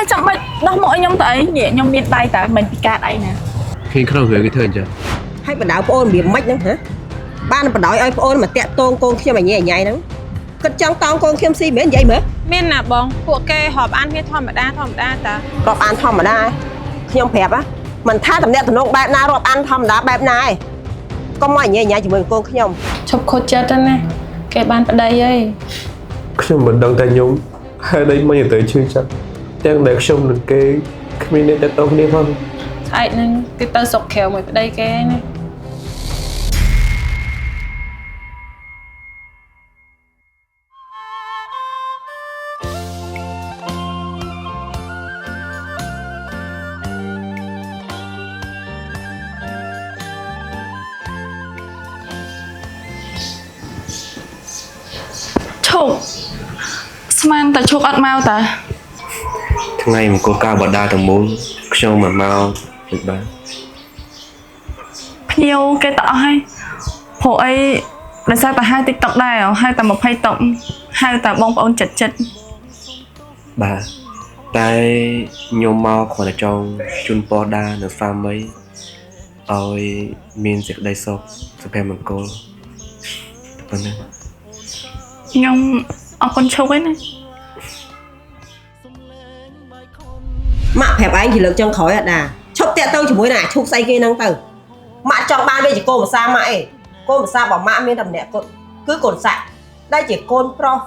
chẳng bạch đó mọi nhóm tới nhẹ nhóm miền tay tại mình bị cát ấy nè khi không hiểu cái thời chưa hay bà đảo ôn bị mách nữa hả ban bà đói ơi ôn mà tẹt tôn con khi mà nhẹ nhảy nữa cất trong tao con khiêm si miễn vậy mà miền nè bôngពួកគេហប់អានគ្នាធម្មតាតា រាប់អានធម្មតាខ្ញុំប្រាប់មិនថាតំណែងតំណងបែបណារាប់អានធម្មតាបែបណាឯងកុំមកញ៉ៃញ៉ៃជាមួយកូនខ្ញុំ ឈប់ខូចចិត្តណាគេបានប្តីហើយ ខ្ញុំមិនដឹងតែខ្ញុំហើយដេញមិនទៅជឿចិត្តទាំងដែលខ្ញុំនឹងគេគ្មានអ្នកតទៅគ្នាផង ស្អែកហ្នឹងគេទៅសុកក្រៅមួយប្តីគេណា ឈប់ស្មានតែឈប់អត់មកតា ថ្ងៃមកកៅបដាទាំងមូលខ្ញុំមិនមកមិនបាន ភ្ញៀវគេតអស់ហើយព្រោះអីដោយសារតែហៅ TikTok ដែរហៅតែ20តុកហៅតែបងប្អូនចិត្ត បាទតែខ្ញុំមកគ្រាន់តែចង់ជូនពរដានៅ family ឲ្យមានសេចក្តីសុខសុភមង្គលប៉ុណ្ណឹង ខ្ញុំអរគុណឈប់ឯណា ម៉ាក់ប្រាប់ឯងជាលើកចុងក្រោយអត់ណាឈប់តាក់ទៅជាមួយណាឈប់ស្អីគេហ្នឹងទៅម៉ាក់ចង់បានវាជាកូនភាសាម៉ាក់ឯងកូនភាសារបស់ម៉ាក់មានតែម្នាក់គាត់គឺកូនសាក់ដែលជាកូនប្រុស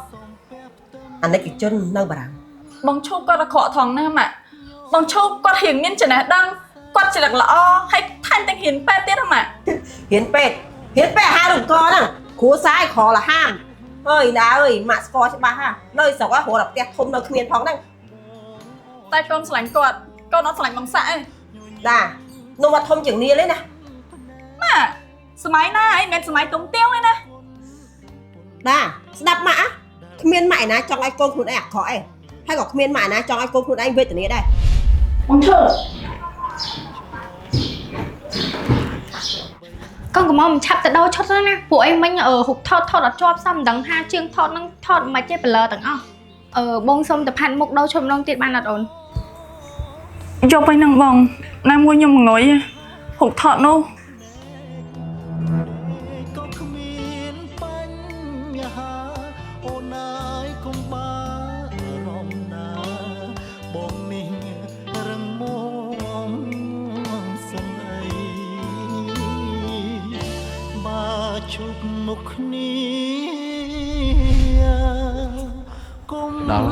អានិកជននៅបារាំង បងឈប់គាត់អក្រក់ថងណាស់ម៉ាក់បងឈប់គាត់រៀងមានចំណេះដឹងគាត់ច្រឹកល្អហើយថែមទាំងរៀនពេទ្យទៀតម៉ាក់ រៀនពេទ្យហារុំកហ្នឹងគ្រួសារឯងក្រលហាមអើយណាអើយម៉ាក់ស្គាល់ច្បាស់ហ่าនៅស្រុកហ៎រត់តែផ្ទះធំនៅគ្មានផងហ្នឹង តែកូនស្រឡាញ់គាត់កូនអត់ស្រឡាញ់បងសាក់ឯង ណានោះមកធំជាងនាលឯណា ម៉ាក់សម័យណាឯងមិនសម័យទុំទៀវឯណា ណាស្ដាប់ម៉ាក់គ្មានម៉ាក់ឯណាចង់ឲ្យកូនខ្លួនឯងអាក្រក់ឯងហើយក៏គ្មានម៉ាក់ឯណាចង់ឲ្យកូនខ្លួនឯងវេទនាដែរ បងឈប់ កូនកំមុំឆាប់ទៅដោឈុតទៅណាពួកអីមិញហុកថតអត់ជាប់សមមិនដឹងថាជាងថតនឹងថតមិនចេះប្លឺទាំងអស់បងសុំទៅផាត់មុខដោឈុតម្ដងទៀតបានអត់អូន យកទៅនឹងបងណាមួយខ្ញុំងុយហុកថតនោះ ជួបមុខគ្នាគុំ ដល់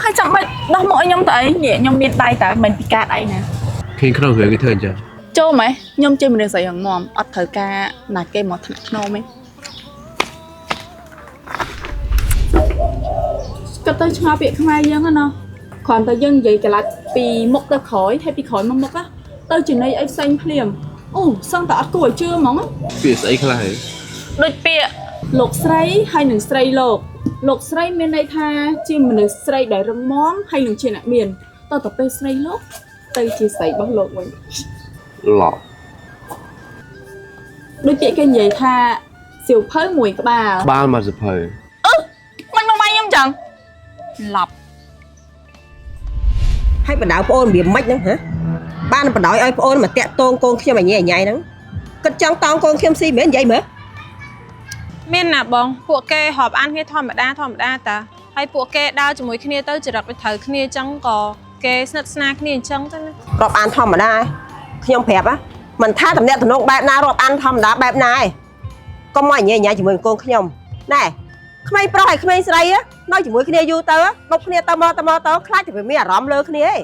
ហើយចាំបាច់ដោះមកឲ្យខ្ញុំទៅអីញ៉ែខ្ញុំមានដៃតែមិនពិការអីណា khi không hiểu cái thời chưa ចូលម៉េះខ្ញុំជាមនុស្សស្រីរងំអត់ត្រូវការណាគេមកថ្នាក់ធ្នមទេគាត់ទៅឆ្ងល់ពាក្យខ្មែរយើងណាគ្រាន់តែយើងនិយាយកន្លះពីមុខទៅក្រោយហើយពីក្រោយមកមុខទៅចំណៃអីផ្សេងភ្លាមអូសឹងតែអត់គួរឲ្យជឿហ្មង ពាក្យស្អីខ្លះហ៎ ដូចពាក្យលោកស្រីហើយនឹងស្រីលោកស្រីមានន័យថាជាមនុស្សស្រីដែលរឹងមាំហើយនឹងជាអ្នកមានតទៅពេលស្រីលោកទៅជាស្រីរបស់លោកវិញ ឡោ ដូចពាក្យគេនិយាយថាសៀវភៅមួយក្បាល ក្បាលមកសភៅ មិនមកបាយខ្ញុំចឹងឡប់ ហើយបដៅប្អូនវាមិនហ្នឹងហ៎បានបដ ாய் ឲ្យប្អូនមកតាក់តងកូនខ្ញុំឲ្យញ៉ៃញ៉ៃហ្នឹងគិតចង់តោងកូនខ្ញុំស៊ីមែននិយាយមើល មានណាបងពួកគេហប់អានគ្នាធម្មតាតាហើយពួកគេដើរជាមួយគ្នាទៅចរិតទៅត្រូវគ្នាអញ្ចឹងក៏គេស្និទ្ធស្នាលគ្នាអញ្ចឹងទៅណា រាប់អានធម្មតាខ្ញុំប្រាប់មិនថាតំណែងតំណងបែបណារាប់អានធម្មតាបែបណាឯងកុំមកញ៉ៃញ៉ៃជាមួយកូនខ្ញុំណែក្មេងប្រុសហើយក្មេងស្រីនៅជាមួយគ្នាយូរទៅដប់គ្នាទៅមកខ្លាចតែវាមានអារម្មណ៍លើគ្នាឯង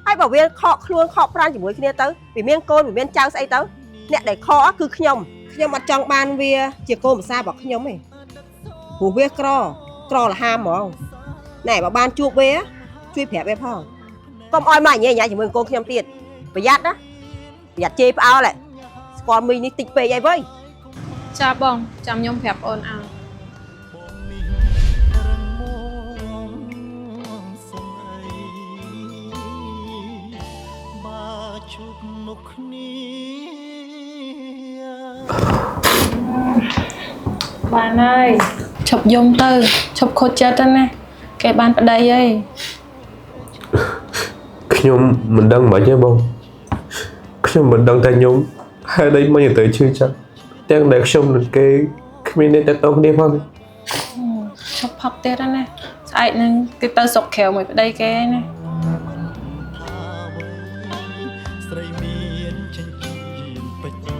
ហើយបើវាខកខ្លួនខកប្រាណជាមួយគ្នាទៅវាមានកូនវាមានចៅស្អីទៅអ្នកដែលខកគឺខ្ញុំអត់ចង់បានវាជាកូនភាសារបស់ខ្ញុំទេព្រោះវាក្រលហាមហ្មងណែបើបានជួបវាជួយប្រាប់វាផងកុំឲ្យមកញ៉ៃញ៉ៃជាមួយកូនខ្ញុំទៀតប្រយ័ត្នណាប្រយ័ត្នជេរផ្អើលស្គាល់មីនេះតិចពេកអីវើយ ចាបងចាំខ្ញុំប្រាប់អូនឲ្យ ជួបមុខគ្នា បានហើយឈប់យំទៅឈប់ខូចចិត្តទៅណាគេបានប្តីអី ខ្ញុំមិនដឹងមិនទេបងខ្ញុំមិនដឹងតែខ្ញុំហើយដេកមិនទៅឈឺចិត្តទាំងដែលខ្ញុំនឹងគេគ្មានអ្នកតតគ្នាផង ឈប់ផឹកទៀតណាស្អែកហ្នឹងគេទៅសុកក្រៅមួយប្តីគេឯណា ស្រីមានចិញ្ចៀនពេជ្រ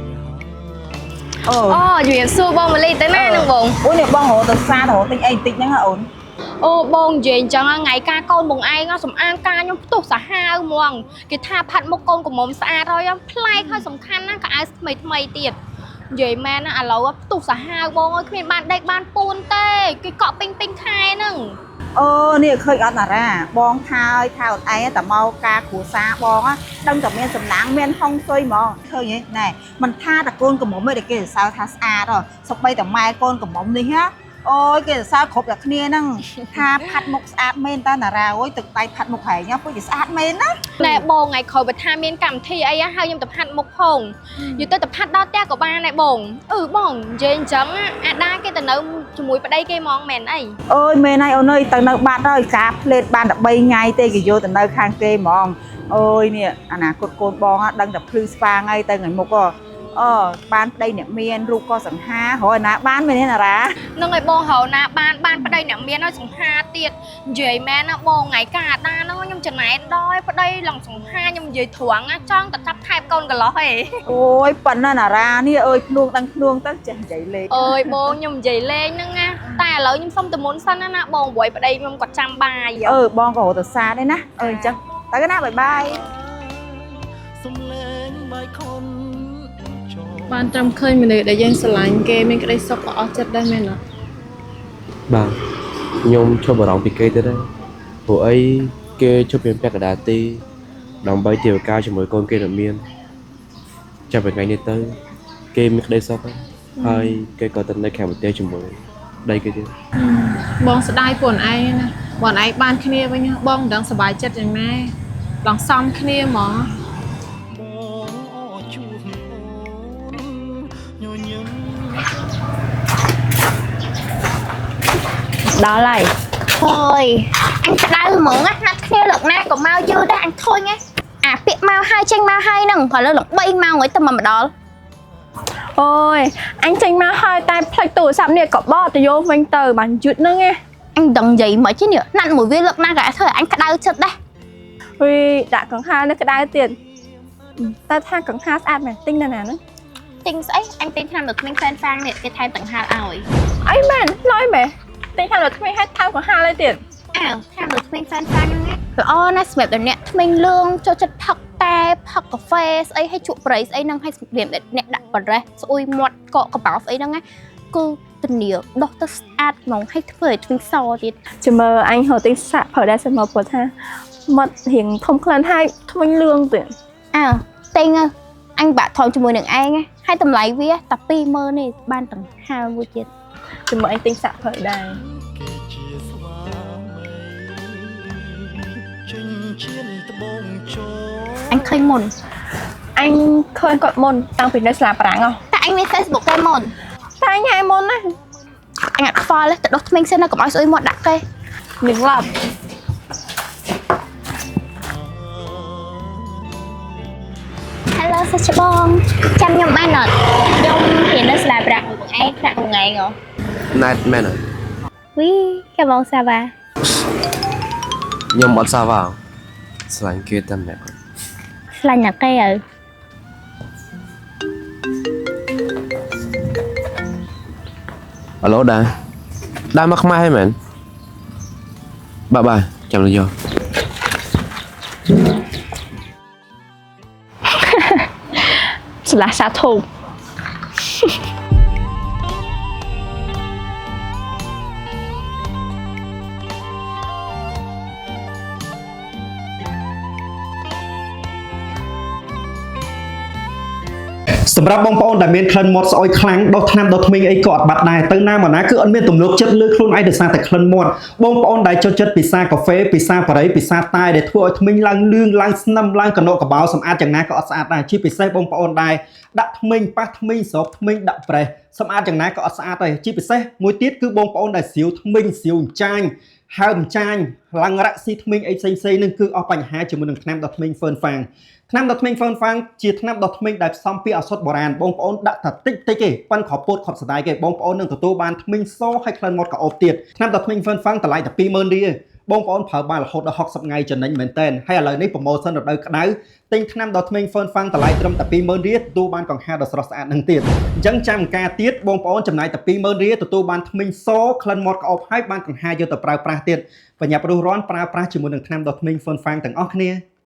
អូ អូជំរាបសួរបងម៉ាលីទៅណានឹងបង អូនេះបងរហូតទៅផ្សាររហូតទិញអីបន្តិចហ្នឹងហ៎អូន អូបងនិយាយអញ្ចឹងថ្ងៃការកូនបងឯងសំអាងការខ្ញុំផ្ទុះសាហាវហ្មងគេថាផាត់មុខកូនកំមុំស្អាតហើយប្លែកហើយសំខាន់ណាស់ក៏អាវថ្មីថ្មីទៀតនិយាយមែនណាឥឡូវផ្ទុះសាហាវបងអើយគ្មានបានដេកបានពួនទេគេកក់ពេញពេញខែហ្នឹង អូនេះឃើញអត់ណារ៉ាបងថាឲ្យថាអូនឯងតែមកការគ្រួសារបងដឹងតែមានសំណាងមានហុងស៊ុយហ្មងឃើញទេណែមិនថាតែកូនកំមុំទេគេសរសើរថាស្អាតហ៎សូម្បីតែម៉ែកូនកំមុំនេះណាអូយគេសរសើរគ្រប់តែគ្នាហ្នឹងថាផាត់មុខស្អាតមែនតើណារ៉ាអូយទឹកដៃផាត់មុខហែងពួកគេស្អាតមែនណា ណែបងថ្ងៃក្រោយបើថាមានកម្មវិធីអីហើយខ្ញុំទៅផាត់មុខផងយូរទៅផាត់ដល់ផ្ទះក៏បានដែរបងបងនិយាយអញ្ចឹងអាដាគេទៅនៅជាមួយប្តីគេហ្មងមែនអី អូយមែនហើយអូនអើយទៅនៅបាត់ហើយការផ្លេតបានតែ3ថ្ងៃទេគេយកទៅនៅខាងគេហ្មងអូយនេះអនាគតកូនបងដឹងតែភ្លឺស្វាងហើយទៅថ្ងៃមុខបានប្តីអ្នកមានរូបក៏សង្ហារយណាបានមែនទេណារ៉ា នឹងឲ្យបងហៅណាបានប្តីអ្នកមានឲ្យសង្ហាទៀតនិយាយមែនណាបងថ្ងៃកាអាដាហ្នឹងខ្ញុំចំណែនដល់ប្តីឡងសង្ហាខ្ញុំនិយាយត្រង់ណាចង់តែចាប់ថែបកូនកន្លោះឯង អូយប៉ុណ្ណាណារ៉ានេះអើយភ្នួងដឹងភ្នួងទៅចេះនិយាយលេង អើយបងខ្ញុំនិយាយលេងហ្នឹងណាតែឥឡូវខ្ញុំសុំទៅមុនសិនណាបងព្រោះប្តីខ្ញុំគាត់ចាំបាយ បងក៏រត់ទៅសារដែរណាអញ្ចឹងទៅណាបាយបាយ សំលេងបាយខុនចូល បានត្រឹមឃើញមនុស្សដែលយើងស្រឡាញ់គេមានក្តីសុខក៏អស់ចិត្តដែរមែនអត់ បាទខ្ញុំឈប់បារម្ភពីគេទៅដែរព្រោះអីគេឈប់ពីពាក់កណ្ដាលទីដើម្បីធ្វើការជាមួយកូនគេដែលមានចាប់ពីថ្ងៃនេះទៅគេមានក្តីសុខហើយគេក៏ទៅនៅខាងប្រទេសជាមួយដៃគេទៀត បងស្ដាយពួកឯងណាបងឯងបានគ្នាវិញបងមិនដឹងសុបាយចិត្តយ៉ាងណាឡងសំគ្នាហ្មង បងអជួបអូនញញឹម ដល់ហើយអើយអញក្តៅហ្មងណាណាត់គ្នាលើកណាក៏មកយឺដែរអញធុញហ៎អាពាក់មកហើយចេញមកហើយហ្នឹងឥឡូវឡើង3ម៉ោងហើយទៅមកម្ដង អូយអញចេញមកហើយតែផ្លេចទូរស័ព្ទនេះក៏បោះទៅយកវិញទៅបានយឺតហ្នឹងឯង អញដឹងនិយាយមិនទេនេះណាត់មួយវាលើកណាក៏ធ្វើឲ្យអញក្តៅចិត្តដែរ វីដាក់កង្ហារនេះក្តៅទៀតតែថាកង្ហារស្អាតមែនទិញនៅណាហ្នឹង ទិញស្អីអញទិញឆ្នាំដល់ក្មេងហ្វេនហ្វាងនេះគេថែមទាំងហាលឲ្យ អីមែនលយមែនទិញខាងលើថ្មីឲ្យថៅកង្ហារលើទៀត អើឆ្នាំដល់ក្មេងហ្វេនហ្វាងហ្នឹងល្អណាស់សម្រាប់ដល់អ្នកក្មេងលឿងចូលចិត្តផឹកតែផឹកកាហ្វេស្អីឲ្យជក់ប្រៃស្អីហ្នឹងឲ្យសម្រាប់អ្នកដាក់បរេសស្អុយមាត់កកកបោស្អីហ្នឹងគឺធានាដោះទៅស្អាតហ្មងឲ្យធ្វើឲ្យធ្វីងសទៀត ចាំមើលអញហៅទិញសាក់ប្រើដែរសិនមកព្រោះថាមាត់រៀងធំក្លិនហើយថ្មីលឿងទៀត អើទិញអញបាក់ធំជាមួយនឹងឯងហើយតម្លៃវាតែ20000នេះបានទាំងហាលមួយទៀត ចាំមើលអញទិញសាក់ប្រើដែរ គេជាស្វាមីចិញ្ចៀនត្បូងចូល អញឃើញមុន អញឃើញគាត់មុនតាំងពីនៅស្លាប្រាំងហ៎ តែអញមាន Facebook គេមុន តែអញហែមុនណា អញអត់ខ្វល់ទេទៅដោះធ្មេញសិនណាកុំឲ្យស្អុយមាត់ដាក់គេ នឹងឡប់ Hello សាច់ច្បងចាំខ្ញុំបានអត់ខ្ញុំរៀននៅសាលាប្រាក់ឯងប្រាក់ថ្ងៃហ៎ ណែតមែនហើយ វីកាបងសាវ៉ា ខ្ញុំអត់សាវ៉ាស្លាញ់គេតែម្នាក់ ខ្លាញ់ណាស់គេអើ អាឡូដាមកខ្មែរហើយមែនបាយចាំលយក ស្លាសាធូប ស សម្រាប់បងប្អូនដែលមានក្លិនមាត់ស្អុយខ្លាំងដុសថ្នាំដុសធ្មេញអីក៏អត់បាត់ដែរទៅណាមកណាគឺអត់មានទំនុកចិត្តលើខ្លួនឯងដោយសារតែក្លិនមាត់បងប្អូនដែលចូលចិត្តពិសាកាហ្វេពិសាបារីពិសាតែដែលធ្វើឲ្យធ្មេញឡើងលឿងឡើងស្នឹមឡើងកណោកបោសម្អាតយ៉ាងណាក៏អត់ស្អាតដែរជាពិសេសបងប្អូនដែលដាក់ធ្មេញប៉ះធ្មេញស្រូបធ្មេញដាក់ប្រេះសម្អាតយ៉ាងណាក៏អត់ស្អាតដែរជាពិសេសមួយទៀតគឺបងប្អូនដែលស្រាវធ្មេញស្រាវចាញ់ហើមចាញ់ឡើងរ៉ាក់ស៊ីធ្មេញអីផ្សេងៗនឹងគឺអស់បញ្ហាជាមួយនឹងថ្នាំដុសធ្មេញហ្វឺនហ្វាងថ្នាំដុសធ្មេញហ្វឺនហ្វាងជាថ្នាំដុសធ្មេញដែលផ្សំពីឱសថបុរាណបងប្អូនដាក់តែតិចទេប៉ិនគ្រាប់ពោតគ្រាប់សណ្ដែកទេបងប្អូននឹងទទួលបានធ្មេញសហើយក្លិនមាត់ក៏អូបទៀតថ្នាំដុសធ្មេញហ្វឺនហ្វាងតម្លៃតែ20000រៀលបងប្អូនប្រើបានរហូតដល់60ថ្ងៃចំណេញមែនតើហើយឥឡូវនេះប្រម៉ូសិនរដូវក្តៅទិញថ្នាំដុសធ្មេញហ្វឺនហ្វាងតម្លៃត្រឹមតែ20000រៀលទទួលបានកង្ហារដ៏ស្រស់ស្អាតនឹងទៀតអញ្ចឹងចាំការទៀតបងប្អូនចំណាយតែ20000រៀលទទួលបានធ្មេញសក្លិនមាត់ក៏អូបហើយបានកង្ហារយកទៅប្រើប្រាស់ទៀតបញ្ញាប់រស់រាន់ប្រើប្រាស់ជាមួយនឹងថ្នាំដុសធ្មេញហ្វឺនហ្វាងទាំងអស់គ្នា